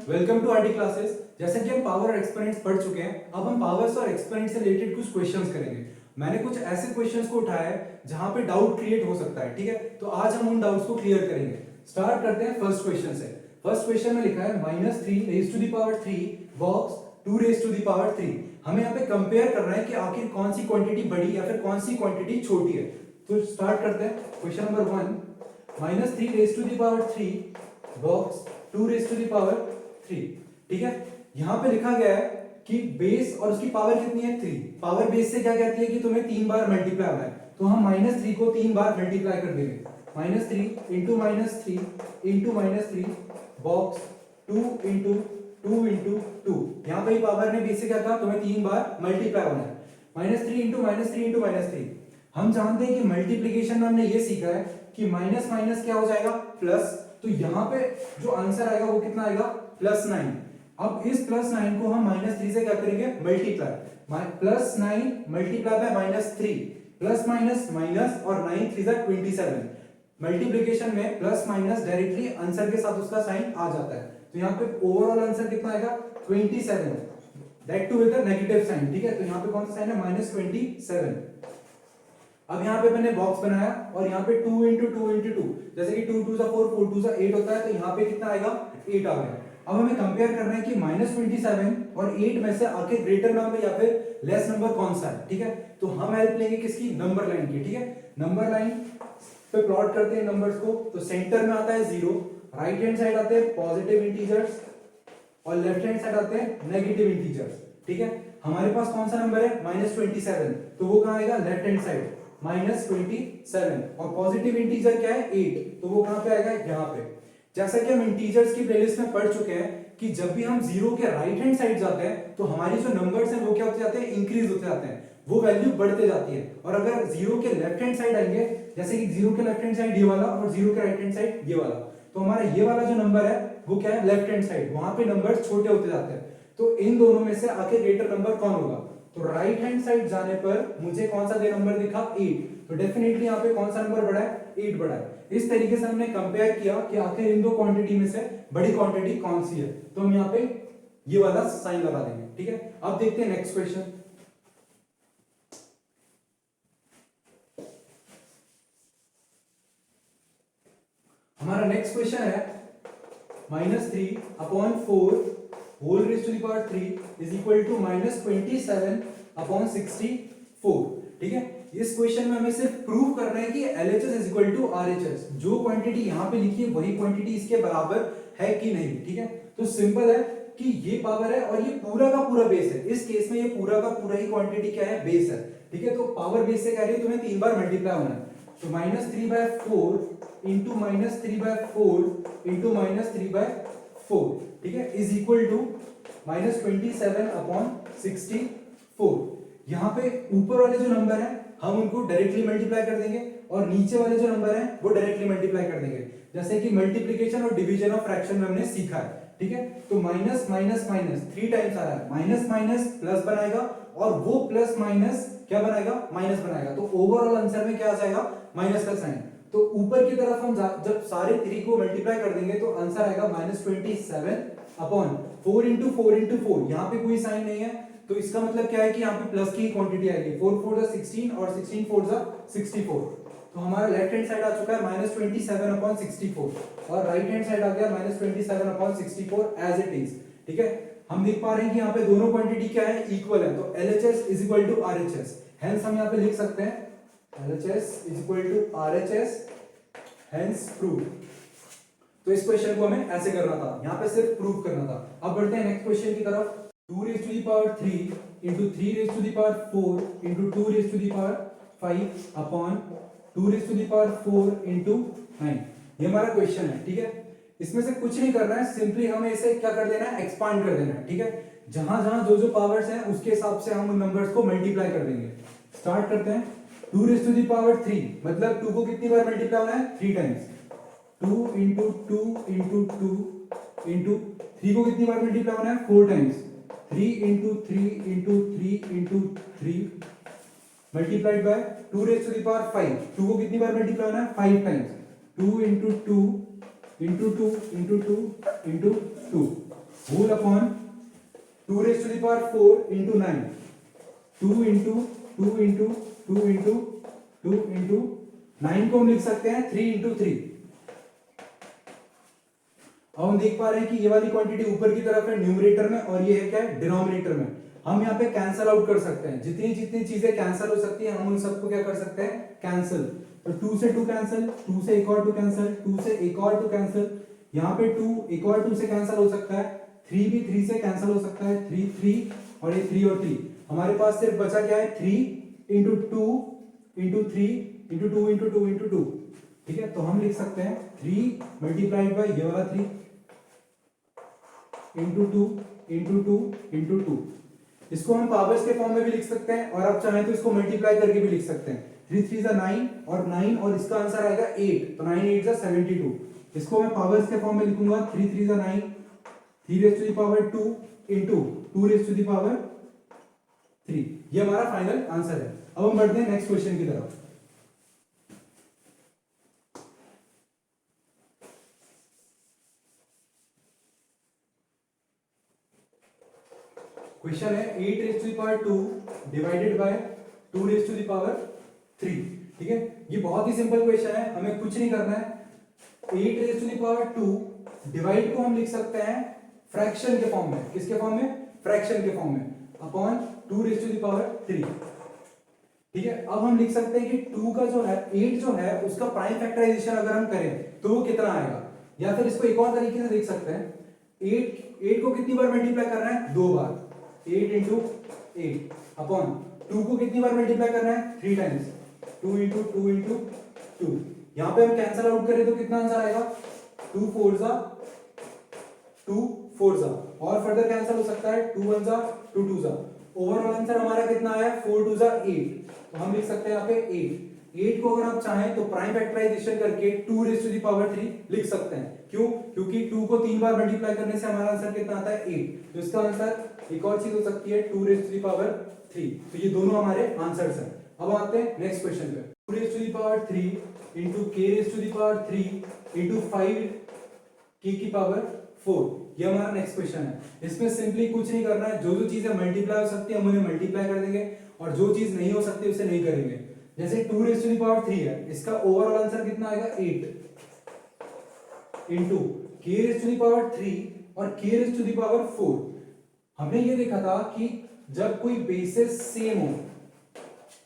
Welcome to RD classes. जैसे कि हम पावर और एक्सपोनेंट्स पढ़ चुके हैं, अब हम पावर्स और एक्सपोनेंट्स से रिलेटेड कुछ क्वेश्चंस करेंगे। मैंने कुछ ऐसे क्वेश्चंस को उठाया है जहां पे डाउट क्रिएट हो सकता है, ठीक है। तो आज हम उन डाउट्स को क्लियर करेंगे। स्टार्ट करते हैं फर्स्ट क्वेश्चन से। फर्स्ट क्वेश्चन में लिखा है -3 raise to the power 3 box 2 raise to the power 3। हमें यहाँ पे कंपेयर करना है कि आखिर कौन सी क्वांटिटी बड़ी या फिर कौन सी क्वांटिटी छोटी है। तो स्टार्ट करते हैं question number 1। -3 raise to the power 3 box 2 raise to the power 3, ठीक है। यहां पे लिखा गया है कि बेस और उसकी पावर कितनी है 3। पावर बेस से क्या कहती है कि तुम्हें 3 बार मल्टीप्लाई होना है, तो हम -3 को 3 बार मल्टीप्लाई कर देंगे। -3 into -3 into -3 box 2 into 2 into 2। यहां पे पावर ने बेस से क्या कहा, तुम्हें 3 बार मल्टीप्लाई होना है। -3 इंटू -3 इंटू -3। हम जानते हैं कि मल्टीप्लीकेशन में हमने ये सीखा है कि माइनस माइनस क्या हो जाएगा प्लस। तो यहां पे जो आंसर आएगा वो कितना आएगा +9। अब इस +9 को हम -3 से क्या करेंगे multiply. +9 multiply by -3 plus minus minus और 9 3 27। मल्टीप्लिकेशन में प्लस माइनस डायरेक्टली आंसर के साथ उसका साइन आ जाता है। तो यहाँ पे ओवरऑल आंसर कितना आएगा 27, that too with the negative sign, ठीक है। तो यहाँ पे कौन सा साइन है -27। अब यहाँ पे मैंने बॉक्स बनाया और यहाँ पे 2 इंटू 2 इंटू 2, जैसे कि 2 2 4 4 2 8 होता है, तो यहाँ पे कितना आएगा 8 आ गया। अब हमें कंपेयर करना है कि -27 और 8 में से आखिर ग्रेटर नंबर या फिर लेस नंबर कौन सा है, ठीक है। तो हम हेल्प लेंगे किसकी, नंबर लाइन की, ठीक है। नंबर लाइन पे प्लॉट करते हैं नंबर्स को। तो सेंटर में आता है 0, राइट हैंड साइड आते हैं पॉजिटिव इंटीजर्स और लेफ्ट हैंड साइड आते हैं नेगेटिव इंटीजर्स, ठीक है। हमारे पास कौन सा नंबर है -27, तो वो कहां आएगा लेफ्ट हैंड साइड -27। और पॉजिटिव इंटीजर क्या है 8, तो वो कहां पे आएगा यहाँ पे। जैसा कि हम इंटीजर्स की प्लेलिस्ट में पढ़ चुके हैं कि जब भी हम 0 के राइट हैंड साइड जाते हैं तो हमारी जो नंबर्स हैं वो क्या होते जाते हैं, इंक्रीज होते जाते हैं, वो वैल्यू बढ़ते जाती है। और अगर 0 के लेफ्ट हैंड साइड आएंगे, जैसे कि 0 के लेफ्ट हैंड साइड ये वाला और 0 के राइट हैंड साइड ये वाला, तो हमारा ये वाला जो नंबर है वो क्या है लेफ्ट हैंड साइड, वहां पे नंबर छोटे होते जाते हैं। तो इन दोनों में से आखिर ग्रेटर नंबर कौन होगा, तो राइट हैंड साइड जाने पर मुझे कौन सा दे नंबर दिखा 8, तो डेफिनेटली यहाँ पे कौन सा नंबर बड़ा है 8 बड़ा है। इस तरीके से हमने कंपेयर किया कि आखिर इन दो क्वांटिटी में से बड़ी क्वांटिटी कौन सी है, तो हम यहाँ पे ये वाला साइन लगा देंगे, ठीक है। अब देखते हैं नेक्स्ट क्वेश्चन। हमारा नेक्स्ट क्वेश्चन है -3/4 whole raise to the power 3 is equal to -27/64, ठीक है। इस क्वेश्चन में हमें सिर्फ प्रूव करना है कि LHS is equal to RHS। जो क्वांटिटी यहां पे लिखी है वही क्वांटिटी इसके बराबर है कि नहीं, ठीक है। तो सिंपल है कि ये पावर है और ये पूरा का पूरा बेस है। इस केस में ये पूरा का पूरा ही क्वांटिटी क्या है बेस है, ठीक है। तो पावर बेस से कह रही है तुम्हें 3 बार मल्टीप्लाई होना है। तो -3/4 इंटू -3/4 इंटू -3/4, ठीक है, इज इक्वल टू -27/64। यहाँ पे ऊपर वाले जो नंबर है हम उनको डायरेक्टली मल्टीप्लाई कर देंगे और नीचे वाले जो नंबर है वो डायरेक्टली मल्टीप्लाई कर देंगे, जैसे कि मल्टीप्लिकेशन और डिवीजन ऑफ फ्रैक्शन में हमने सीखा है, ठीक है। तो माइनस माइनस माइनस 3 टाइम्स आ रहा है, माइनस माइनस प्लस बनाएगा और वो प्लस माइनस क्या बनाएगा माइनस बनाएगा। तो ओवरऑल आंसर में क्या आ जाएगा माइनस का साइन। तो ऊपर की तरफ हम जब सारे 3 को मल्टीप्लाई कर देंगे तो आंसर आएगा -27/4 इंटू 4 इंटू 4। यहाँ पे कोई साइन नहीं है, तो इसका मतलब क्या है कि यहाँ पे प्लस की क्वांटिटी आएगी। 4 4 16 और 16 4 64। तो हमारा लेफ्ट हैंड साइड आ चुका है -27/64 और राइट हैंड साइड आ गया -27/64 एज इट इज, ठीक है। हम देख पा रहे हैं कि यहाँ पे दोनों क्वांटिटी क्या है इक्वल है, तो LHS is equal to RHS। Hence हम यहाँ पे लिख सकते हैं LHS is equal to RHS, hence prove. तो इस क्वेश्चन को हमें ऐसे करना था, यहाँ पे सिर्फ प्रूव करना था। अब बढ़ते हैं नेक्स्ट क्वेश्चन की तरफ। 2 raised to the power 3 into 3 raised to the power 4 into 2 raised to the power 5 upon 2 raised to the power 4 into 9। ये हमारा क्वेश्चन है, ठीक है। इसमें से कुछ नहीं करना है, सिंपली हमें इसे क्या कर देना है एक्सपांड कर देना है, ठीक है। जहां जहां जो जो पावर्स हैं उसके हिसाब से हम उन नंबर्स को मल्टीप्लाई कर देंगे। स्टार्ट करते हैं। 2 raised to the power 3 मतलब 2 को कितनी बार मल्टीप्लाई होना है 3 टाइम्स। 2 into 2 into 2 into 3 को कितनी बार मल्टीप्लाई होना है 4 times. 3 into 3 into 3 into 3 multiplied by 2 raised to the power 5। 2 को कितनी बार मल्टीप्लाई होना है 5 times. 2 into 2 into 2 into 2 into 2। Whole upon 2 raise to the power 4 into 9, 2 into 2 into 2 into 2 into 9 को हम लिख सकते हैं 3 इंटू 3। अब हम देख पा रहे हैं कि ये वाली क्वांटिटी ऊपर की तरफ है न्यूमरेटर में और ये है क्या है डिनोमिनेटर में। हम यहाँ पे कैंसल आउट कर सकते हैं, जितनी जितनी चीजें कैंसल हो सकती है हम उन सबको क्या कर सकते हैं कैंसिल। तो 2 से 2 कैंसिल, 2 से एक और 2 कैंसिल, 2 से एक और 2 कैंसिल, यहाँ पे 2 एक और 2 से कैंसिल हो सकता है, 3 भी 3 से कैंसिल हो सकता है, 3 3 और ये 3 और 3। हमारे पास सिर्फ बचा क्या है 3 into 2 into 3 into 2 into 2 into 2। ठीक है, तो हम लिख सकते हैं 3 मल्टीप्लाइड बाई ये वाला 3 इंटू 2 इंटू 2 इंटू 2। इसको हम पावर्स के फॉर्म में भी लिख सकते हैं और आप चाहें तो इसको मल्टीप्लाई करके भी लिख सकते हैं। 3 3 जा 9 और 9 और इसका आंसर आएगा 8, तो 9 8 जा 72। इसको मैं पावर्स के फॉर्म में लिखूंगा 3 3 जा 9, 3 raise to the power 2 into 2 raise to the power 3। ये हमारा फाइनल आंसर है। अब हम बढ़ते हैं नेक्स्ट क्वेश्चन की तरफ। क्वेश्चन है 8 raise to the power 2 divided by 2 raise to the power 3। ठीक है, ये बहुत ही सिंपल क्वेश्चन है, हमें कुछ नहीं करना है। 8 raise to the power 2 divide को हम लिख सकते हैं फ्रैक्शन के फॉर्म में। किसके फॉर्म में? फ्रैक्शन के फॉर्म में, upon 2 raise to the power 3। ठीक है, अब हम लिख सकते हैं कि 2 का जो है 8 जो है उसका प्राइम फैक्टराइजेशन अगर हम करें तो वो कितना आएगा, या फिर इसको एक और तरीके से देख सकते हैं। 8 को कितनी बार मल्टीप्लाई करना है? 2 बार, 8 इंटू 8 अपॉन 2 को कितनी बार मल्टीप्लाई करना है? 3 टाइम्स, 2 इंटू 2 इंटू 2। यहां पे हम कैंसिल आउट करें तो कितना आंसर आएगा? 2 4 जा 2 4 जा, और फर्दर कैंसिल हो सकता है 2 1 जा 2 2 जा। ओवरऑल आंसर हमारा कितना आया? 4 2 जा 8। तो हम लिख सकते हैं यहाँ पे 8 को अगर आप चाहें तो प्राइम फैक्टराइजेशन करके 2 रेज़ टू द पावर 3 लिख सकते हैं। क्यों? क्योंकि 2 को 3 बार मल्टीप्लाई करने से हमारा आंसर कितना आता है? 8। तो इसका आंसर एक और चीज हो सकती है 2 रेज़ टू द पावर 3। तो ये दोनों हमारे आंसर्स हैं। अब आते हैं नेक्स्ट क्वेश्चन पे। 2 raise to the power 3 into k raise to the power 3 into 5 k की पावर 4। ये हमारा नेक्स्ट क्वेश्चन है। इसमें सिंपली कुछ नहीं करना है, जो जो चीजें मल्टीप्लाई हो सकती है हम उन्हें मल्टीप्लाई कर देंगे और जो चीज नहीं हो सकती उसे नहीं करेंगे। जैसे 2 रेज़ टू द पावर 3 है, इसका ओवरऑल आंसर कितना आएगा? 8 into k raise to the power 3 और k raise to the power 4। हमने ये देखा था कि जब कोई बेसिस सेम हो,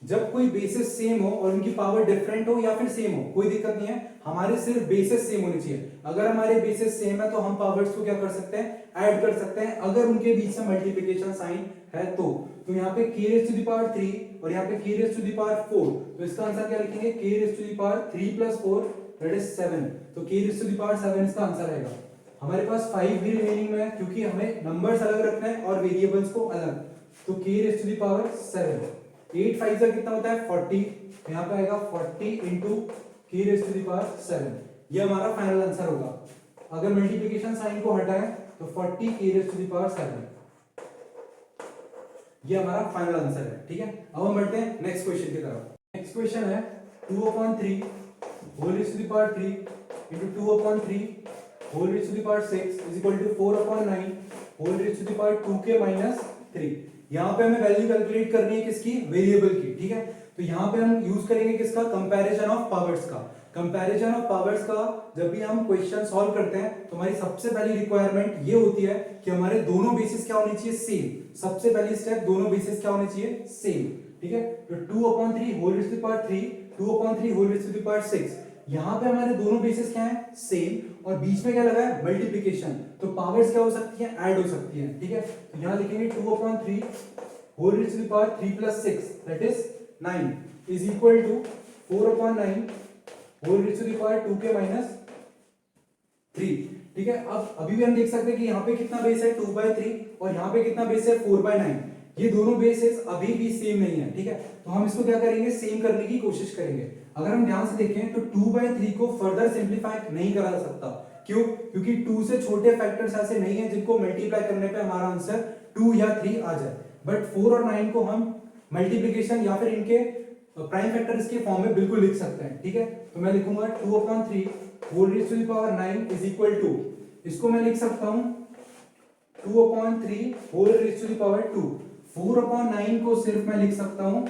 जब कोई बेसिस सेम हो और उनकी पावर डिफरेंट हो या फिर सेम हो, कोई दिक्कत नहीं है, हमारे सिर्फ बेसिस सेम होने चाहिए। अगर हमारे बेसिस सेम है तो हम पावर्स को क्या कर सकते हैं? ऐड कर सकते हैं, अगर उनके बीच में मल्टीप्लिकेशन साइन है तो। यहाँ पे k raise to the power 3 और यहाँ पे k raise to the power 4, तो इसका आंसर क्या लिखेंगे? k raise to the power 3 plus 4 that is 7। तो k raise to the power 7 इसका आंसर आएगा। हमारे पास 5 भी रिमेनिंग में है क्योंकि हमें नंबर्स अलग रखना है और वेरिएबल्स को अलग। तो k raise to the power 7, 8 5 का कितना होता है? 40। यहाँ पे आएगा 40 into k raise to the power 7। ये हमारा फाइनल आंसर होगा। अगर मल्टीप्लिकेशन साइन को हटाएं तो 40 k raise to the power 7, ये हमारा फाइनल आंसर है। ठीक है, अब हम बढ़ते हैं नेक्स्ट क्वेश्चन की तरफ। नेक्स्ट क्वेश्चन है 2/3 whole raise to the power 3 into 2/3 whole raise to the power 6 is equal to 4/9 whole raise to the power 2k minus 3। यहाँ पे हमें वैल्यू कैलकुलेट करनी है किसकी? वेरिएबल की। ठीक है, तो यहाँ पे हम यूज करेंगे किसका? कंपैरिजन ऑफ पावर्स का। कंपैरिजन ऑफ पावर्स का जब भी हम क्वेश्चन सॉल्व करते हैं तो हमारी सबसे पहली रिक्वायरमेंट ये होती है कि हमारे दोनों बेसिस क्या होनी चाहिए? सेम। सबसे पहली स्टेप, दोनों बेसिस क्या होने चाहिए? सेम। ठीक है, तो 2/3 whole raise to the power 3 2/3 whole raise to the power 6, यहाँ पे हमारे दोनों बेसिस क्या है? सेम, और बीच में क्या लगा है? मल्टीप्लिकेशन। तो पावर्स क्या हो सकती है? ऐड हो सकती है। ठीक है, तो यहाँ लिखेंगे 2/3 whole raise to the power 3 plus 6 that is 9 is equal to 4/9 whole raise to the power 2k minus 3। ठीक है, अब अभी भी हम देख सकते हैं कि यहाँ पे कितना बेस है? 2/3 और यहाँ पे कितना बेस है? 4/9। ये दोनों बेसेस अभी भी सेम नहीं है। ठीक है, तो हम इसको क्या करेंगे? सेम करने की कोशिश करेंगे। अगर हम ध्यान से देखें तो 2/3 को फर्दर सिंप्लीफाई नहीं करा सकता। क्यों? क्योंकि 2 से छोटे फैक्टर्स ऐसे नहीं है जिनको मल्टीप्लाई करने पे हमारा आंसर 2 या 3 आ जाए। बट 4 और 9 को हम मल्टीप्लिकेशन या फिर इनके प्राइम फैक्टर्स के फॉर्म में बिल्कुल लिख सकते हैं। ठीक है, तो मैं लिखूंगा 2/3 whole raise to the power 9 is equal to, इसको मैं लिख सकता हूं 2/3 whole raise to the power 2। 4/9 को सिर्फ मैं लिख सकता हूं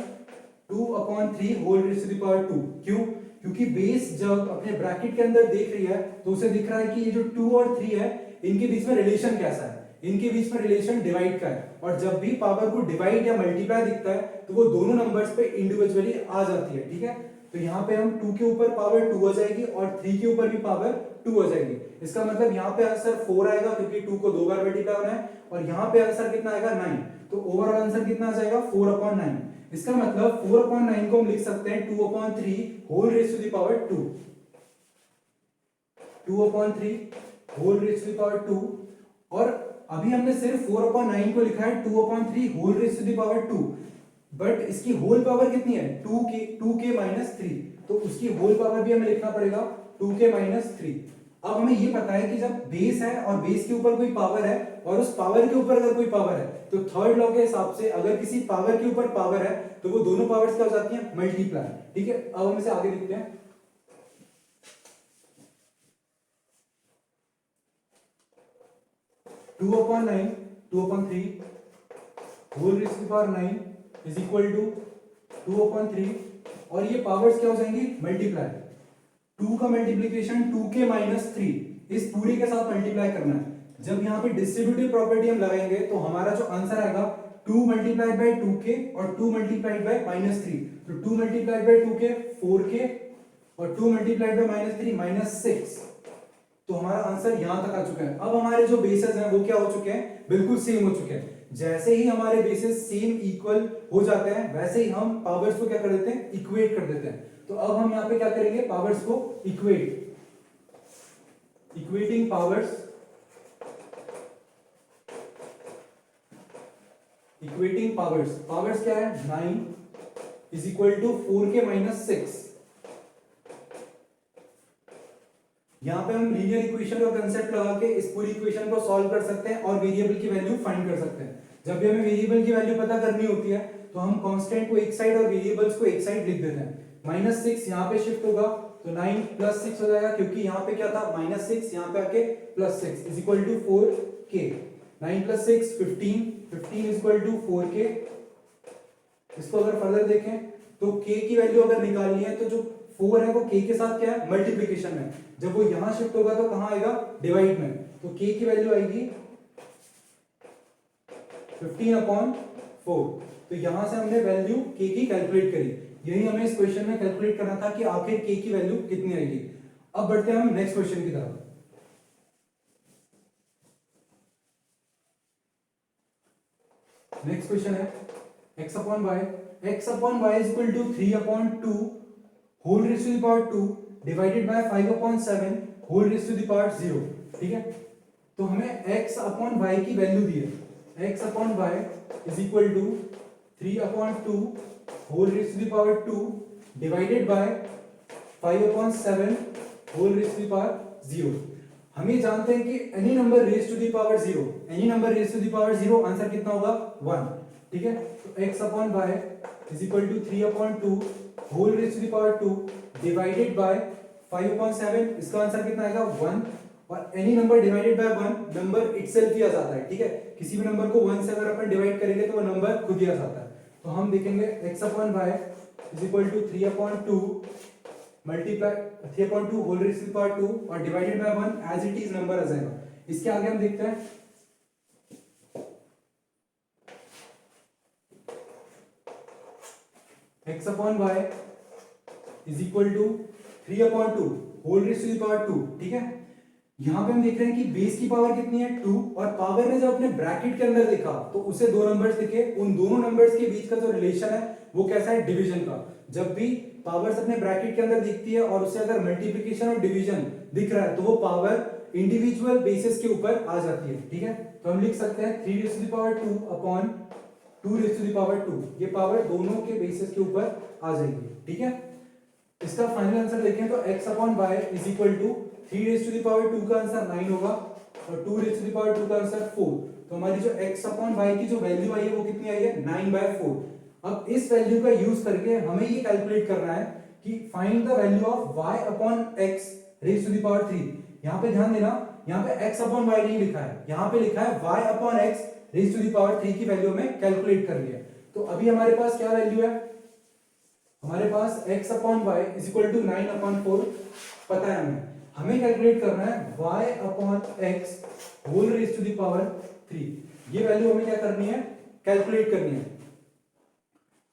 2/3 whole raise to the power 2। क्यों? क्योंकि बेस जब अपने ब्रैकेट के अंदर देख रही है तो उसे दिख रहा है कि ये जो 2 और 3 है इनके बीच में रिलेशन कैसा है, इनके बीच में रिलेशन डिवाइड का है। और जब भी पावर को डिवाइड या मल्टीप्लाई दिखता है तो वो दोनों नंबर्स पे इंडिविजुअली आ जाती है। ठीक है, तो यहाँ पे हम 2 के ऊपर पावर 2 आ जाएगी और 3 के ऊपर भी पावर 2 आ जाएगी। इसका मतलब यहाँ पे आंसर 4 आएगा क्योंकि 2 को 2 बार मल्टीप्लाई होना है। और यहाँ पे आंसर कितना आएगा 9। तो ओवरऑल आंसर कितना आ जाएगा 4/9। इसका मतलब 4/9 को हम लिख सकते हैं 2/3 whole raise to the power 2। 2/3 whole raise to the power 2। और अभी हमने सिर्फ 4/9 को लिखा है 2/3 whole raise to the power 2। But इसकी होल पावर कितनी है 2k माइनस 3। तो उसकी होल पावर भी हमें लिखना पड़ेगा 2k माइनस 3। अब हमें ये पता है कि जब बेस है और बेस के ऊपर कोई पावर है और उस पावर के ऊपर अगर कोई पावर है तो थर्ड लॉ के हिसाब से अगर किसी पावर के ऊपर पावर है तो वो दोनों पावर्स क्या हो जाती हैं मल्टीप्लाई। ठीक है, अब हम इसे आगे लिखते हैं। 2/9 2/3 whole raise to power 9 is equal to 2/3 और ये पावर्स क्या हो जाएंगी मल्टीप्लाई। 2 का मल्टीप्लीकेशन 2k माइनस 3 इस पूरे के साथ मल्टीप्लाई करना है। जब यहाँ पे डिस्ट्रीब्यूटिव प्रॉपर्टी हम लगाएंगे तो हमारा जो आंसर आएगा 2 मल्टीप्लाइड बाय 2k और 2 मल्टीप्लाइड बाय माइनस 3। तो 2 मल्टीप्लाइड बाय 2k 4k और 2 मल्टीप्लाइड बाय माइनस 3 माइनस 6। तो हमारा आंसर यहां तक आ चुका है। अब हमारे जो बेसेस हैं वो क्या हो चुके हैं बिल्कुल सेम हो चुके हैं। जैसे ही हमारे बेसेस सेम इक्वल हो जाते हैं वैसे ही हम पावर्स को क्या कर देते हैं इक्वेट कर देते हैं। तो अब हम यहां पे क्या करेंगे पावर्स को इक्वेटिंग पावर्स पावर्स क्या है 9 is equal to 4k minus 6। यहां पे हम लीनियर इक्वेशन का कंसेप्ट लगा के इस पूरी इक्वेशन को सॉल्व कर सकते हैं और वेरिएबल की वैल्यू फाइंड कर सकते हैं। जब भी हमें वेरिएबल की वैल्यू पता करनी होती है तो हम कांस्टेंट को एक साइड और वेरिएबल्स को एक साइड लिख देते हैं। -6 यहां पे शिफ्ट होगा तो 9 + 6 हो जाएगा क्योंकि यहां पे क्या था -6 यहां पे आके +6 is equal to 4k। 9 + 6 15 is equal to 4k। इसको अगर फर्दर देखें तो k की वैल्यू अगर निकालनी है तो जो 4 है वो k के साथ क्या है मल्टीप्लिकेशन में। जब वो यहां शिफ्ट होगा तो कहां आएगा डिवाइड में। तो k की वैल्यू आएगी 15/4। तो यहां से हमने वैल्यू k की कैलकुलेट करी। यही हमें इस क्वेश्चन में कैलकुलेट करना था कि आखिर k की वैल्यू कितनी आएगी। अब बढ़ते हैं हम नेक्स्ट क्वेश्चन की तरफ। नेक्स्ट क्वेश्चन है x/y is equal to 3/2 whole raised to the power 2 divided by 5/7 whole raised to the power 0। ठीक है, तो हमें x/y की वैल्यू दी है। x/y is equal to 3/2 whole raised to the power 2 divided by 5/7 whole raised to the power 0। हम ये जानते हैं कि any number raise to the power 0, any number raise to the power 0 answer कितना होगा 1। ठीक है, तो x/y is equal to 3/2 whole raised to the power 2 divided by 5/7 इसका आंसर कितना आएगा 1। और any number divided by 1 number itself ही आ जाता है। ठीक है, किसी भी नंबर को 1 से अगर अपन डिवाइड करेंगे तो वो नंबर खुद ही आ जाता है। तो हम देखेंगे x/y is equal to 3/2 multiply 3/2 whole raise to the power 2 और divided by 1 as it is number आ जाएगा। इसके आगे हम देखते हैं x/y is equal to 3/2 whole raise to the power 2। ठीक है, यहां पे हम देख रहे हैं कि बेस की पावर कितनी है 2 और पावर ने जब अपने ब्रैकेट के अंदर देखा तो उसे दो नंबर्स दिखे। उन दोनों नंबर्स के बीच का जो रिलेशन है वो कैसा है डिवीजन का। जब भी पावर्स अपने ब्रैकेट के अंदर दिखती है और उसे अगर मल्टीप्लिकेशन और डिवीजन दिख रहा है तो वो पावर इंडिविजुअल बेसिस के ऊपर आ जाती है। ठीक है, तो हम लिख सकते हैं 3 raised to the power 2 upon 2 raised to the power 2। ये पावर दोनों के बेसिस के ऊपर आ जाएगी। ठीक है, इसका फाइनल आंसर देखें तो x/y is equal to 3 raised to the power 2 का आंसर 9 होगा और 2 raised to the power 2 का आंसर 4। तो हमारी जो x/y की जो वैल्यू आई है वो कितनी आई है 9/4। अब इस वैल्यू का यूज करके हमें ये कैलकुलेट करना है कि find the value of y/x raised to the power 3। यहां पे ध्यान देना यहाँ पे x अपॉन y नहीं लिखा है, यहाँ पे लिखा है y upon x raise to the power 3 की वैल्यू में कैलकुलेट कर लिया। तो अभी हमारे पास क्या वैल्यू है, हमारे पास x upon y is equal to 9 upon 4 पता है हमें कैलकुलेट करना है y upon x whole raise to the power 3। ये वैल्यू हमें क्या करनी है, कैलकुलेट करनी है।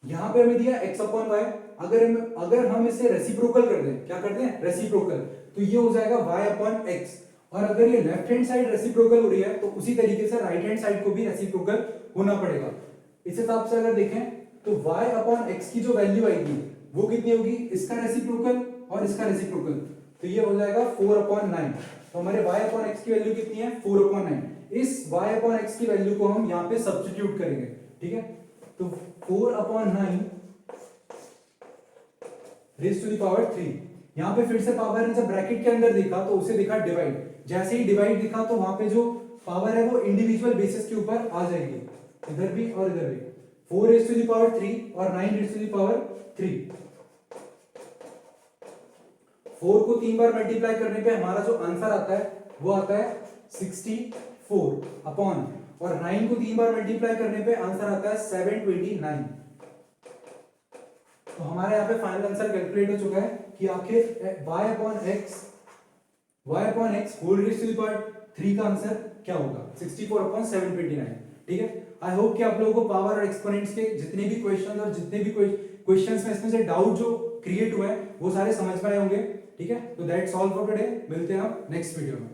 यहां पे हमें दिया x अपॉन y, अगर हम इसे रेसिप्रोकल कर दें, क्या करते हैं रेसिप्रोकल, तो ये हो जाएगा y अपॉन x। और अगर ये लेफ्ट हैंड साइड रेसिप्रोकल हो रही है तो उसी तरीके से राइट हैंड साइड को भी रेसिप्रोकल होना पड़ेगा। इस हिसाब से अगर देखें तो y अपॉन x की जो वैल्यू आएगी वो कितनी होगी, इसका रेसिप्रोकल और इसका रेसिप्रोकल, तो ये हो जाएगा 4 अपॉन 9। तो हमारे y अपॉन x की वैल्यू कितनी है, 4 अपॉन 9। इस y अपॉन x की वैल्यू को हम यहाँ पे सब्स्टिट्यूट करेंगे, ठीक है। तो 4 upon 9 raise to the power 3। यहाँ पे फिर से पावर ने जब ब्रैकेट के अंदर देखा तो उसे देखा डिवाइड, जैसे ही डिवाइड दिखा तो वहां पे जो पावर है वो इंडिविजुअल बेसिस के ऊपर आ जाएगी, इधर भी और इधर भी। 4 रेज टू द पावर 3 और 9 रेज टू द पावर 3। 4 को 3 बार मल्टीप्लाई करने पे हमारा जो आंसर आता है वो आता है 64 अपॉन, और 9 को 3 बार मल्टीप्लाई करने पे आंसर आता है 729। तो हमारे यहाँ पे फाइनल आंसर कैलकुलेट हो चुका है कि आखिर y upon x whole raise to the power 3 का आंसर क्या होगा, 64 अपॉन 729। ठीक है, आई होप कि आप लोगों को पावर और एक्सपोनेंट्स के जितने भी क्वेश्चन और जितने भी क्वेश्चंस में इसमें से डाउट जो क्रिएट हुए हैं वो सारे समझ में आए होंगे। ठीक है, तो दैट्स ऑल फॉर टुडे, मिलते हैं आप नेक्स्ट वीडियो में।